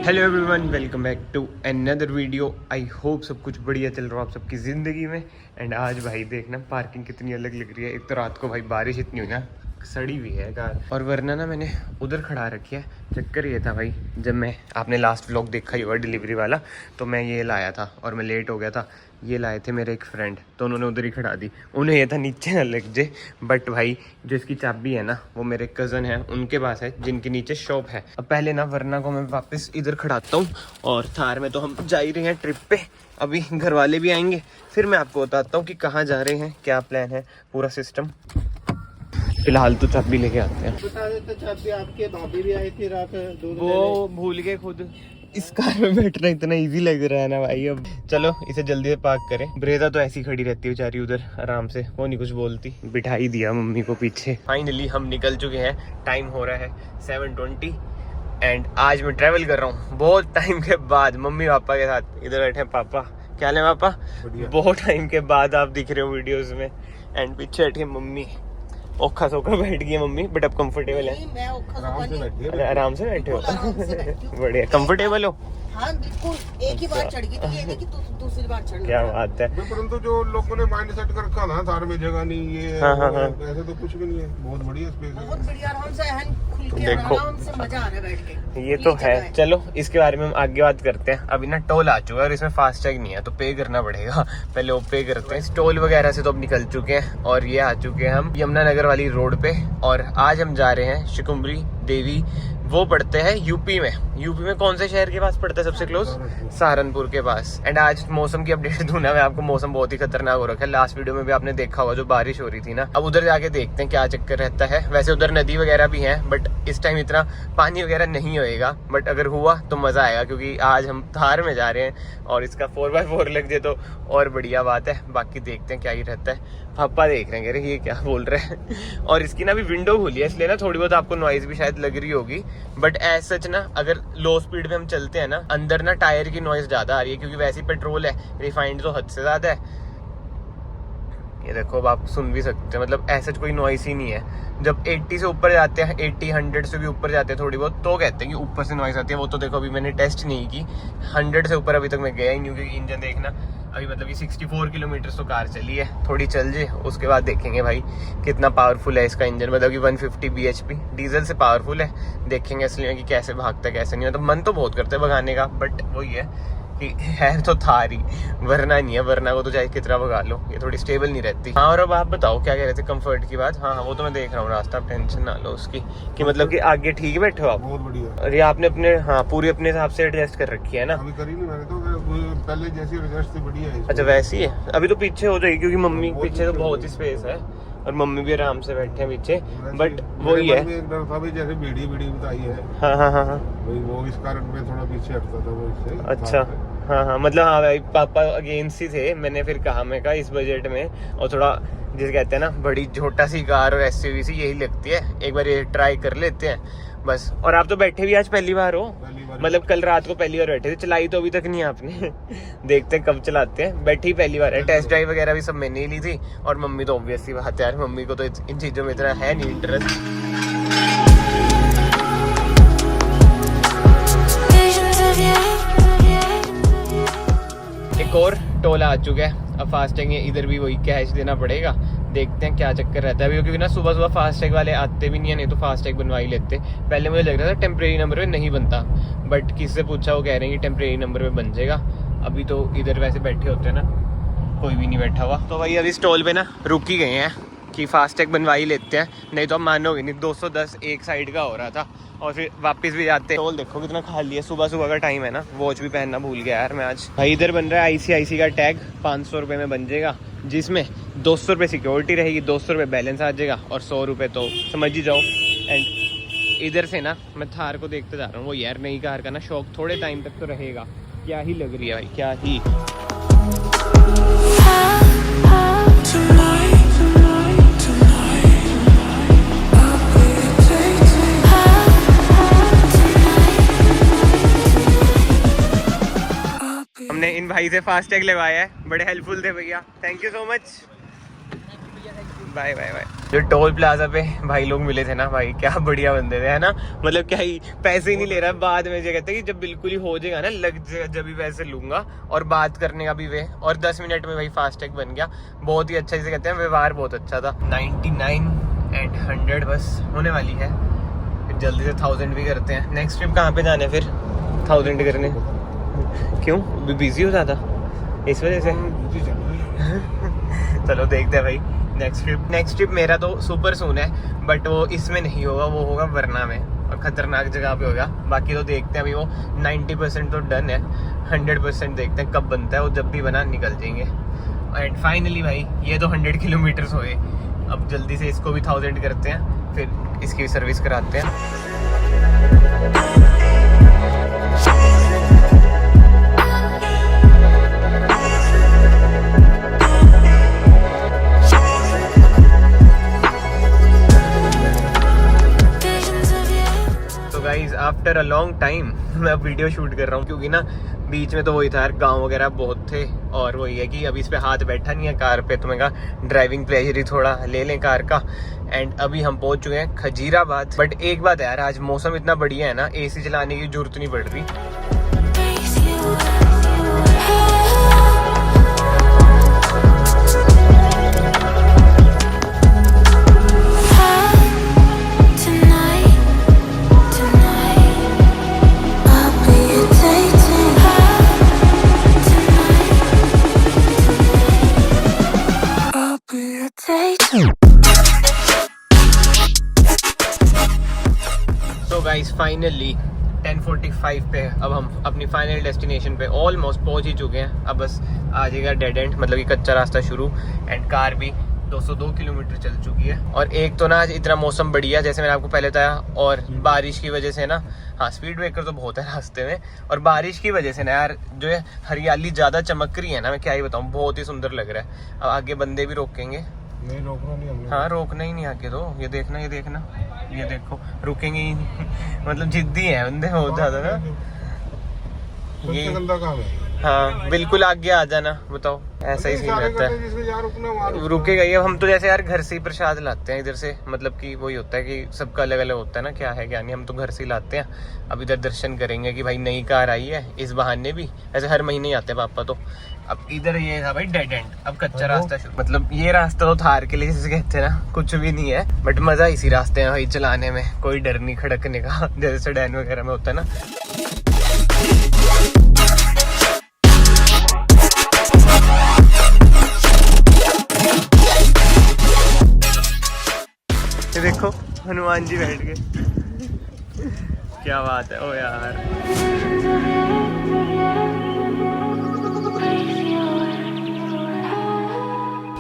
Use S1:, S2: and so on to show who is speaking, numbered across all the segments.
S1: Hello everyone, welcome back to another video. I hope सब कुछ बढ़िया चल रहा हो आप सबकी ज़िंदगी में। एंड आज भाई देखना पार्किंग कितनी अलग लग रही है। एक तो रात को भाई बारिश इतनी हुई ना, सड़ी हुई है कार, और वरना ना मैंने उधर खड़ा रखी है। चक्कर ये था भाई, जब मैं आपने लास्ट व्लॉग देखा ही होगा डिलीवरी वाला, तो मैं ये लाया था और मैं लेट हो गया था। ये लाए थे मेरे एक फ्रेंड, तो उन्होंने उधर ही खड़ा दी। उन्हें ये था नीचे न लग जाए, बट भाई जो इसकी चाबी है ना वो मेरे कज़न है, उनके पास है, जिनके नीचे शॉप है। अब पहले ना वरना को मैं वापस इधर खड़ाता हूँ, और थार में तो हम जा ही रहे हैं ट्रिप पे। अभी घर वाले भी आएंगे, फिर मैं आपको बताता हूँ कि कहाँ जा रहे हैं, क्या प्लान है, पूरा सिस्टम। फिलहाल तो चाबी लेके आते हैं।
S2: बता देते चाबी, आपके भाभी भी आई थी रात,
S1: वो भूल गए खुद। इस कार में बैठना इतना इजी लग रहा है ना भाई। अब चलो इसे जल्दी से पार्क करें। ब्रेजा तो ऐसी खड़ी रहती है बेचारी उधर आराम से, वो नहीं कुछ बोलती। बिठा ही दिया मम्मी को पीछे। फाइनली हम निकल चुके हैं। टाइम हो रहा है 7:20 एंड आज मैं ट्रैवल कर रहा हूँ बहुत टाइम के बाद मम्मी पापा के साथ। इधर बैठे हैं पापा। क्या हाल है पापा? बहुत टाइम के बाद आप दिख रहे हो वीडियोज में। एंड पीछे बैठी है मम्मी। औखा सौखा बैठ गई है मम्मी, बट अब कंफर्टेबल है। आराम से बैठे हो? बढ़िया कंफर्टेबल हो?
S2: हाँ बिल्कुल, एक ही बार चढ़ गई थी, ये नहीं कि दूसरी बार चढ़।
S1: क्या बात है।
S3: परंतु जो लोगों ने माइंड सेट कर रखा ना थार में जगह नहीं है।
S1: हाँ।
S3: ऐसे तो कुछ भी नहीं है, बहुत बढ़िया स्पेस है,
S2: बहुत बढ़िया, आराम से एहन खुल के
S1: देखो,
S2: आराम से मजा आ रहा है बैठ के।
S1: ये तो है। चलो इसके बारे में हम आगे बात करते हैं। अभी ना टोल आ चुका है और इसमें फास्टैग नहीं है, तो पे करना पड़ेगा। पहले वो पे करते हैं। टोल वगैरह से तो अब निकल चुके हैं और ये आ चुके हैं हम यमुनानगर वाली रोड पे। और आज हम जा रहे हैं शिकुम्भरी देवी। वो पड़ते हैं यूपी में। यूपी में कौन से शहर के पास पड़ता है सबसे क्लोज? सहारनपुर के पास। एंड आज मौसम की अपडेट दूं ना मैं आपको, मौसम बहुत ही खतरनाक हो रखा है। लास्ट वीडियो में भी आपने देखा होगा जो बारिश हो रही थी ना। अब उधर जाके देखते हैं क्या चक्कर रहता है। वैसे उधर नदी वगैरह भी है, बट इस टाइम इतना पानी वगैरह नहीं होएगा, बट अगर हुआ तो मजा आएगा, क्योंकि आज हम थार में जा रहे हैं और इसका 4x4 लग जाए तो और बढ़िया बात है। बाकी देखते हैं क्या ही रहता है। पापा देख रहे हैं, अरे ये क्या बोल रहे हैं। और इसकी ना अभी विंडो खुली है, इसलिए ना थोड़ी बहुत आपको नॉइज भी शायद लग रही होगी, बट एज सच ना अगर लो स्पीड में हम चलते हैं ना, अंदर ना टायर की नॉइज ज्यादा आ रही है, क्योंकि वैसे पेट्रोल है, रिफाइंड तो हद से ज्यादा है। ये देखो, अब आप सुन भी सकते हैं, मतलब ऐसा कोई नॉइस ही नहीं है। जब 80 से ऊपर जाते हैं, 80-100 से भी ऊपर जाते हैं थोड़ी बहुत, तो कहते हैं कि ऊपर से नॉइस आती है। वो तो देखो अभी मैंने टेस्ट नहीं की, 100 से ऊपर अभी तक मैं गया ही नहीं, क्योंकि इंजन देखना अभी मतलब कि 64 किलोमीटर तो कार चली है, थोड़ी चल जाए उसके बाद देखेंगे भाई कितना पावरफुल है इसका इंजन। मतलब कि 150 bhp डीजल से पावरफुल है। देखेंगे इसलिए कि कैसे भागता है कैसे नहीं। मतलब मन तो बहुत करता है भगाने का, बट वही है कि है तो थार ही, वरना नहीं है। वरना को तो चाहे कितना भगा लो, ये थोड़ी स्टेबल नहीं रहती। हाँ, और अब आप बताओ क्या कह रहे थे कंफर्ट की बात? हाँ वो तो मैं देख रहा हूँ रास्ता, आप टेंशन ना लो उसकी, कि मतलब कि आगे ठीक बैठे हो आप?
S3: बहुत बढ़िया।
S1: और ये आपने अपने पूरी अपने हिसाब से एडजस्ट कर रखी है ना?
S3: अभी करी नहीं मैंने तो, पहले जैसी एडजस्ट थी बढ़िया है।
S1: अच्छा वैसी है। अभी तो पीछे हो जाएगी, क्योंकि मम्मी पीछे तो बहुत ही स्पेस है और मम्मी भी आराम से बैठे हैं पीछे, बट वही है।
S3: एक डर था भाई, जैसे बीड़ी बताई है।
S1: हाँ
S3: भाई वो इस कारण में थोड़ा पीछे हटता था वो इससे।
S1: अच्छा हाँ, मतलब हाँ भाई पापा अगेंस्ट ही थे। मैंने फिर कहा, मैं कहा इस बजट में और थोड़ा जिसे कहते हैं ना बड़ी छोटा सी कार और SUV सी यही लगती है, एक बार ये ट्राई कर लेते हैं बस। और आप तो बैठे भी आज पहली बार हो? मतलब कल रात को पहली बार बैठे थे, चलाई तो अभी तक नहीं आपने। देखते हैं कब चलाते हैं। बैठी पहली बार है। टेस्ट ड्राइव वगैरह भी सब मैंने ही ली थी, और मम्मी तो ऑब्वियस सी बात है यार, मम्मी को तो इन चीज़ों में इतना है नहीं इंटरेस्ट। एक और टोल आ चुका है, अब फास्टैग इधर भी वही कैश देना पड़ेगा। देखते हैं क्या चक्कर रहता है अभी, क्योंकि ना सुबह सुबह फास्टैग वाले आते भी नहीं है, नहीं तो फास्टैग बनवा ही लेते। पहले मुझे लग रहा था टेम्परेरी नंबर पे नहीं बनता, बट किससे पूछा वो कह रहे हैं कि टेम्परेरी नंबर पे बन जाएगा। अभी तो इधर वैसे बैठे होते हैं ना, कोई भी नहीं बैठा हुआ, तो भाई अभी इस टोल पे ना रुक ही गए हैं कि फास्टैग बनवा ही लेते हैं, नहीं तो आप मानोगे नहीं 210 एक साइड का हो रहा था, और फिर वापस भी जाते। टोल देखो कितना खाली है, सुबह सुबह का टाइम है ना। वॉच भी पहनना भूल गया यार मैं आज। भाई इधर बन रहा है ICIC का टैग, 500 रुपये में बन जाएगा, जिसमें 200 रुपये सिक्योरिटी रहेगी, 200 रुपये बैलेंस आ जाएगा, और 100 रुपये तो समझ ही जाओ। एंड इधर से ना मैं थार को देखते जा रहा हूँ। वो यार नई कार का ना शौक थोड़े टाइम तक तो रहेगा। क्या ही लग रही है भाई, क्या ही। हमने इन भाई से फास्टैग लगवाया है, बड़े हेल्पफुल थे भैया, thank you so much. Bye bye bye. जो टोल प्लाजा पे भाई लोग मिले थे ना भाई, क्या बढ़िया बंदे थे, है ना। मतलब क्या ही पैसे ही नहीं ले रहा, बाद में जो कहते हैं कि जब बिल्कुल ही हो जाएगा ना लग जाएगा जब भी पैसे लूंगा, और बात करने का भी वे, और 10 मिनट में भाई फास्टैग बन गया। बहुत ही अच्छा, जिसे कहते हैं व्यवहार बहुत अच्छा था। 99 एंड 100 बस होने वाली है, फिर जल्दी से 1000 भी करते हैं। नेक्स्ट ट्रिप कहाँ पे जाना है फिर 1000 करने? क्यों बिजी हो जाता इस वजह से? चलो देखते हैं भाई नेक्स्ट ट्रिप मेरा तो सुपर सून है, बट वो इसमें नहीं होगा, वो होगा वरना में, और खतरनाक जगह पे होगा। बाकी तो देखते हैं अभी, वो 90% तो डन है, 100% देखते हैं कब बनता है, वो जब भी बना निकल जाएंगे। एंड फाइनली भाई ये तो 100 किलोमीटर्स हुए, अब जल्दी से इसको भी 1000 करते हैं, फिर इसकी सर्विस कराते हैं। आफ्टर अ लॉन्ग टाइम मैं अब वीडियो शूट कर रहा हूँ, क्योंकि ना बीच में तो वही था यार, गांव वगैरह बहुत थे, और वही है कि अभी इस पे हाथ बैठा नहीं है कार पे, तो मैं कहा ड्राइविंग प्लेजर ही थोड़ा ले लें कार का। एंड अभी हम पहुंच चुके हैं खजीराबाद। बट एक बात है यार, आज मौसम इतना बढ़िया है ना, एसी चलाने की जरूरत नहीं पड़ रही। तो गाइस फाइनली 10:45 पे अब हम अपनी फाइनल डेस्टिनेशन पे ऑलमोस्ट पहुंच ही चुके हैं। अब बस आ जाएगा डेड एंड, मतलब कि कच्चा रास्ता शुरू। एंड कार भी 202 किलोमीटर चल चुकी है। और एक तो ना आज इतना मौसम बढ़िया, जैसे मैंने आपको पहले बताया, और बारिश की वजह से ना, हाँ स्पीड ब्रेकर तो बहुत है रास्ते में, और बारिश की वजह से ना यार जो है हरियाली ज़्यादा चमक रही है ना, मैं क्या ही बताऊँ, बहुत ही सुंदर लग रहा है। अब आगे बंदे भी रोकेंगे,
S3: नहीं रोकना नहीं हमने।
S1: हाँ रोकना ही नहीं आगे तो, ये देखना ये देखो रुकेंगे ही नहीं। मतलब जिद्दी है बंदे बहुत ज्यादा ना।
S3: सबसे गंदा काम है।
S1: हाँ बिल्कुल आगे आ जाना, बताओ ऐसा ही सीन रहता है, रुकेगा ही। अब हम तो जैसे यार घर से ही प्रसाद लाते हैं इधर से, मतलब कि वही होता है कि सबका अलग अलग होता है ना, क्या है क्या नहीं, हम तो घर से ही लाते हैं। अब इधर दर्शन करेंगे कि भाई नई कार आई है, इस बहाने भी, ऐसे हर महीने ही आते हैं पापा तो। अब इधर ये था भाई डेड एंड, अब कच्चा रास्ता शुरू, मतलब ये रास्ता तो थार के लिए जैसे कहते हैं ना, कुछ भी नहीं है, बट मजा इसी रास्ते में भाई चलाने में, कोई डर नहीं खड़कने का, जैसे सेडान वगैरह में होता है ना। ये देखो हनुमान जी बैठ गए, क्या बात है ओ यार।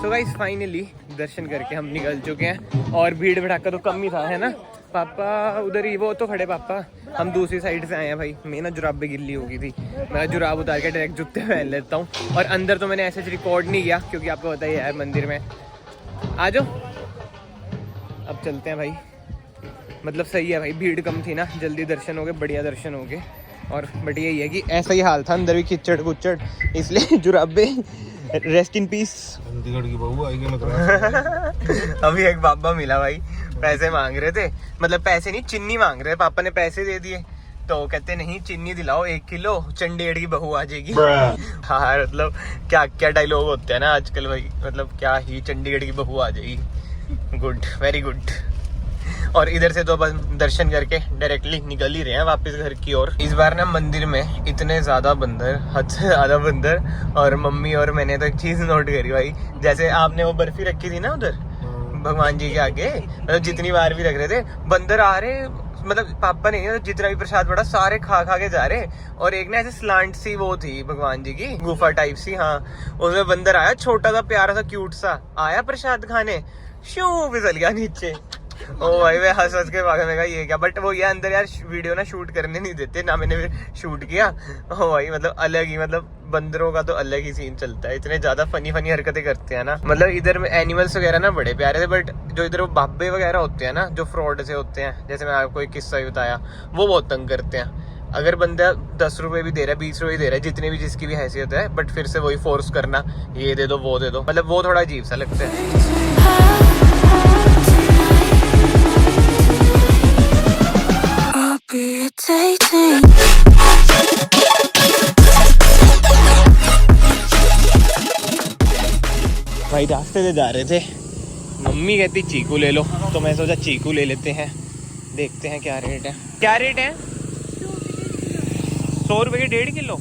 S1: तो गाइस फाइनली दर्शन करके हम निकल चुके हैं, और भीड़ भड़ाका तो कम ही था, है ना। पापा उधर ही, वो तो खड़े पापा, हम दूसरी साइड से आए हैं भाई। मैं ना जुराब भी गिल्ली हो गई थी, मैं जुराब उतार के डायरेक्ट जूते पहन लेता हूँ। और अंदर तो मैंने ऐसे रिकॉर्ड नहीं किया, क्योंकि आपको पता ही है मंदिर में। आ जाओ अब चलते हैं भाई, मतलब सही है भाई, भीड़ कम थी ना, जल्दी दर्शन हो गए, बढ़िया दर्शन हो गए। और बट यही है कि ऐसा ही हाल था, अंदर भी कीचड़ कुचड़, इसलिए जुराबे रेस्ट इन पीस।
S3: चंडीगढ़ की बहू आएगी मतलब।
S1: अभी एक बाबा मिला भाई, पैसे मांग रहे थे, मतलब पैसे नहीं चिन्नी मांग रहे थे, पापा ने पैसे दे दिए तो कहते नहीं चिन्नी दिलाओ 1 किलो, चंडीगढ़ की बहू आ जाएगी। हाँ मतलब क्या क्या डायलॉग होते हैं ना आजकल भाई, मतलब क्या ही चंडीगढ़ की बहू आ जाएगी। Good, very good. और इधर से तो बस दर्शन करके डायरेक्टली निकल ही रहे हैं वापस घर की ओर। इस बार ना मंदिर में इतने ज्यादा बंदर, हद से ज्यादा बंदर। और मम्मी और मैंने तो एक चीज नोट करी भाई, जैसे आपने वो बर्फी रखी थी ना उधर भगवान जी के आगे, मतलब जितनी बार भी रख रहे थे बंदर आ रहे, मतलब पापा ने जितना भी प्रसाद पड़ा सारे खा के जा रहे। और एक ना ऐसे स्लांट सी वो थी भगवान जी की गुफा टाइप सी, हाँ उसमें बंदर आया, छोटा सा प्यारा सा क्यूट सा आया प्रसाद खाने, शू फिसल गया नीचे। ओ भाई मैं हंस के भागा, मैं कहा ये क्या, बट वो ये अंदर यार वीडियो ना शूट करने नहीं देते ना, मैंने फिर शूट किया। ओ भाई मतलब अलग ही, मतलब बंदरों का तो अलग ही सीन चलता है, इतने ज्यादा फनी हरकतें करते हैं ना। मतलब इधर में एनिमल्स वगैरह ना बड़े प्यारे थे, बट जो इधर वो बाबे वगैरह होते हैं ना, जो फ्रॉड से होते हैं, जैसे मैं आपको एक किस्सा बताया, वो बहुत तंग करते हैं। अगर बंदा 10 रुपए भी दे रहा है, 20 रुपए भी दे रहा है, जितने भी जिसकी भी हैसियत है, बट फिर से वही फोर्स करना, ये दे दो वो दे दो, मतलब वो थोड़ा अजीब सा लगता है। रास्ते से जा रहे थे, मम्मी कहती चीकू ले लो, तो मैं सोचा चीकू ले लेते हैं, देखते हैं क्या रेट है। क्या रेट है? 100 रुपए के 1.5 किलो।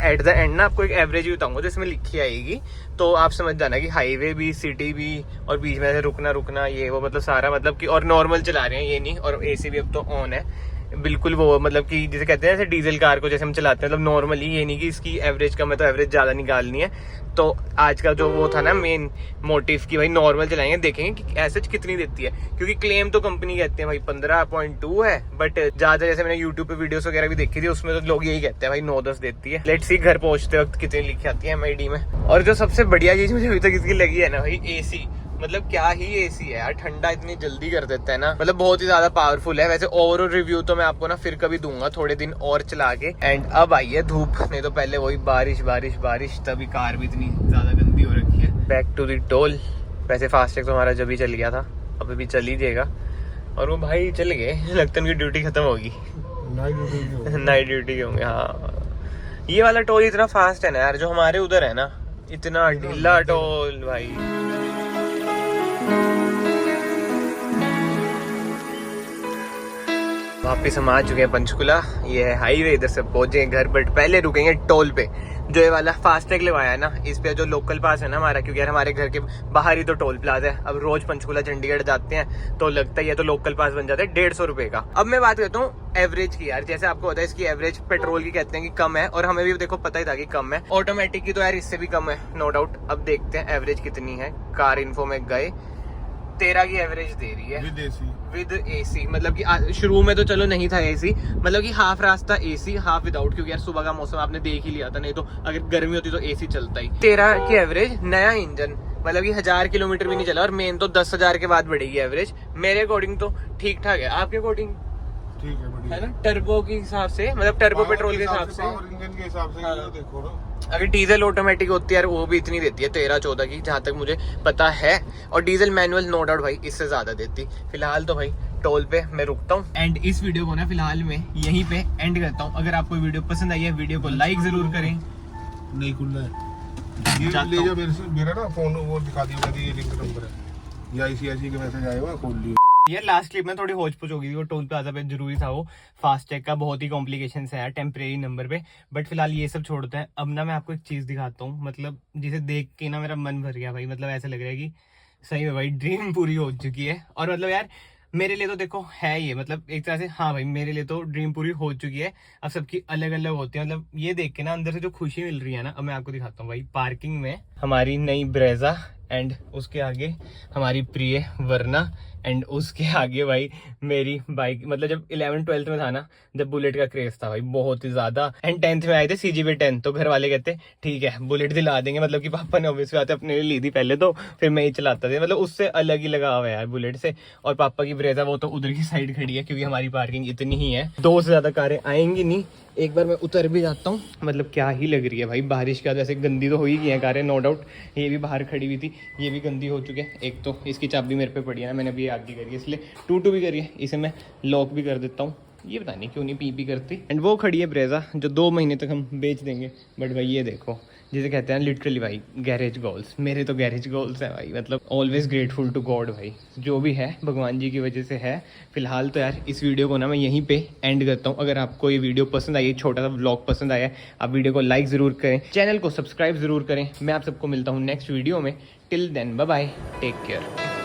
S1: एट द एंड ना आपको एक एवरेज भी बताऊंगा जो इसमें लिखी आएगी, तो आप समझ जाना कि हाईवे भी, सिटी भी, और बीच में से रुकना ये वो, मतलब सारा, मतलब कि और नॉर्मल चला रहे हैं ये नहीं, और एसी भी अब तो ऑन है बिल्कुल, वो मतलब कि जैसे कहते हैं जैसे डीजल कार को जैसे हम चलाते हैं, मतलब नॉर्मली, ये नहीं कि इसकी एवरेज कम है तो एवरेज ज़्यादा निकालनी है। तो आज का जो वो था ना मेन मोटिव की भाई नॉर्मल चलाएंगे, देखेंगे कि एसएच कितनी देती है, क्योंकि क्लेम तो कंपनी कहते हैं भाई 15.2 है, बट ज़्यादा जैसे मैंने यूट्यूब पे वीडियोस वगैरह भी देखी थी, उसमें तो लोग यही कहते हैं भाई 9-10 देती है। लेट्स सी घर पहुंचते वक्त कितनी लिखी आती है एमआईडी में। और जो सबसे बढ़िया चीज़ मुझे अभी तक इसकी लगी है ना भाई, एसी, मतलब क्या ही एसी है यार, ठंडा इतनी जल्दी कर देता है ना, मतलब बहुत ही ज्यादा पावरफुल है। वैसे ओवरऑल रिव्यू तो मैं आपको ना फिर कभी दूंगा थोड़े दिन और चला के। एंड अब आई है धूप, नहीं तो पहले वही बारिश बारिश बारिश, तभी कार भी इतनी ज्यादा गंदी हो रखी है। Back to the toll. वैसे फास्टैग तो हमारा जब ही चल गया था, अभी भी चल ही जाएगा। और वो भाई चल गए, लगता है उनकी ड्यूटी खत्म होगी, नाइट ड्यूटी के होंगे। हाँ, ये वाला टोल इतना फास्ट है ना यार, जो हमारे उधर है ना, इतना ढीला टोल भाई। वापिस हम आ चुके हैं पंचकुला, ये है हाईवे, इधर से पहुंचे घर, बट पहले रुकेंगे टोल पे। जो ये वाला फास्टैग लगवाया है ना, इस पे जो लोकल पास है ना हमारा, क्योंकि यार हमारे घर के बाहर ही तो टोल प्लाजा है। अब रोज पंचकुला चंडीगढ़ जाते हैं तो लगता ही है, तो लोकल पास बन जाता है 150 रुपए का। अब मैं बात करता हूँ एवरेज की यार, जैसे आपको पता है इसकी एवरेज पेट्रोल की कहते हैं कि कम है, और हमें भी देखो पता ही था कि कम है। ऑटोमेटिक की तो यार इससे भी कम है नो डाउट। अब देखते हैं एवरेज कितनी है। कार इन्फो में गए, 13 की एवरेज दे रही है विद एसी, मतलब कि शुरू में तो चलो नहीं था एसी, मतलब कि हाफ रास्ता एसी हाफ विदाउट, क्योंकि यार सुबह का मौसम आपने देख ही लिया था, नहीं तो अगर गर्मी होती तो एसी चलता ही। 13 की एवरेज, नया इंजन, मतलब कि 1000 किलोमीटर भी नहीं चला, और मेन तो 10,000 के बाद बढ़ेगी एवरेज। मेरे अकॉर्डिंग तो ठीक ठाक है, आपके अकॉर्डिंग
S3: ठीक है, बढ़िया
S1: है ना? टर्बो के हिसाब से, मतलब टर्बो पेट्रोल के हिसाब से,
S3: पावर इंजन के हिसाब से,
S1: हाँ।
S3: ये देखो ना,
S1: अगर डीजल ऑटोमेटिक होती है यार, वो भी इतनी देती है 13-14 की, जहां तक मुझे पता है। और डीजल मैनुअल नो डाउट भाई इससे ज्यादा देती। फिलहाल तो भाई टोल पे मैं रुकता हूँ, एंड इस वीडियो को ना फिलहाल मैं यहीं पे एंड करता हूँ। अगर आपको वीडियो पसंद आई है, वीडियो को लाइक जरूर करें।
S3: नहीं खुल रहा है, ये ले जा मेरा ना फोन, वो दिखा दिया, ये लिंक नंबर है, या ICICI के मैसेज आए हुए, खोल लियो।
S1: यार लास्ट क्लिप में थोड़ी होच पुच हो गई थी, वो टोल प्लाजा पे जरूरी था, वो फास्टैग का बहुत ही कॉम्प्लिकेशन है यार टेम्परेरी नंबर पे। बट फिलहाल ये सब छोड़ते हैं। अब ना मैं आपको एक चीज दिखाता हूँ, मतलब जिसे देख के ना मेरा मन भर गया भाई, मतलब ऐसा लग रहा है कि सही में भाई ड्रीम पूरी हो चुकी है। और मतलब यार मेरे लिए तो देखो है ये, मतलब एक तरह से हाँ भाई मेरे लिए तो ड्रीम पूरी हो चुकी है। अब सबकी अलग अलग होती है, मतलब ये देख के ना अंदर से जो खुशी मिल रही है ना, अब मैं आपको दिखाता हूँ भाई। पार्किंग में हमारी नई ब्रेजा, एंड उसके आगे हमारी प्रिय वरना, एंड उसके आगे भाई मेरी बाइक, मतलब जब 11th-12th में था ना, जब बुलेट का क्रेज था भाई बहुत ही ज्यादा, एंड 10th में आए थे CGV 10, तो घर वाले कहते ठीक है बुलेट दिला देंगे, मतलब कि पापा ने ऑब्वियसली बात है अपने लिए ली थी पहले, तो फिर मैं ही चलाता था, मतलब उससे अलग ही लगाव है यार बुलेट से। और पापा की ब्रेजा वो तो उधर की साइड खड़ी है, क्योंकि हमारी पार्किंग इतनी ही है, 2 से ज्यादा कारें आएंगी नहीं। एक बार मैं उतर भी जाता हूँ, मतलब क्या ही लग रही है भाई, बारिश के बाद वैसे गंदी तो हो ही गई है कारें नो डाउट। ये भी बाहर खड़ी हुई थी, ये भी गंदी हो चुकी है। एक तो इसकी चाबी मेरे पे पड़ी है ना, मैंने अभी आगे करी है, इसलिए टू भी करी है, इसे मैं लॉक भी कर देता हूँ। ये पता नहीं क्यों नहीं पी करती। एंड वो खड़ी है ब्रेजा, जो 2 महीने तक हम बेच देंगे। बट भाई ये देखो, जिसे कहते हैं लिटरली भाई गैरेज गोल्स, मेरे तो गैरेज गोल्स है भाई, मतलब ऑलवेज ग्रेटफुल टू गॉड भाई, जो भी है भगवान जी की वजह से है। फिलहाल तो यार इस वीडियो को ना मैं यहीं पे एंड करता हूँ। अगर आपको ये वीडियो पसंद आई है, छोटा सा व्लॉग पसंद आया है, आप वीडियो को लाइक ज़रूर करें, चैनल को सब्सक्राइब ज़रूर करें। मैं आप सबको मिलता हूँ नेक्स्ट वीडियो में। Till then bye bye, take care.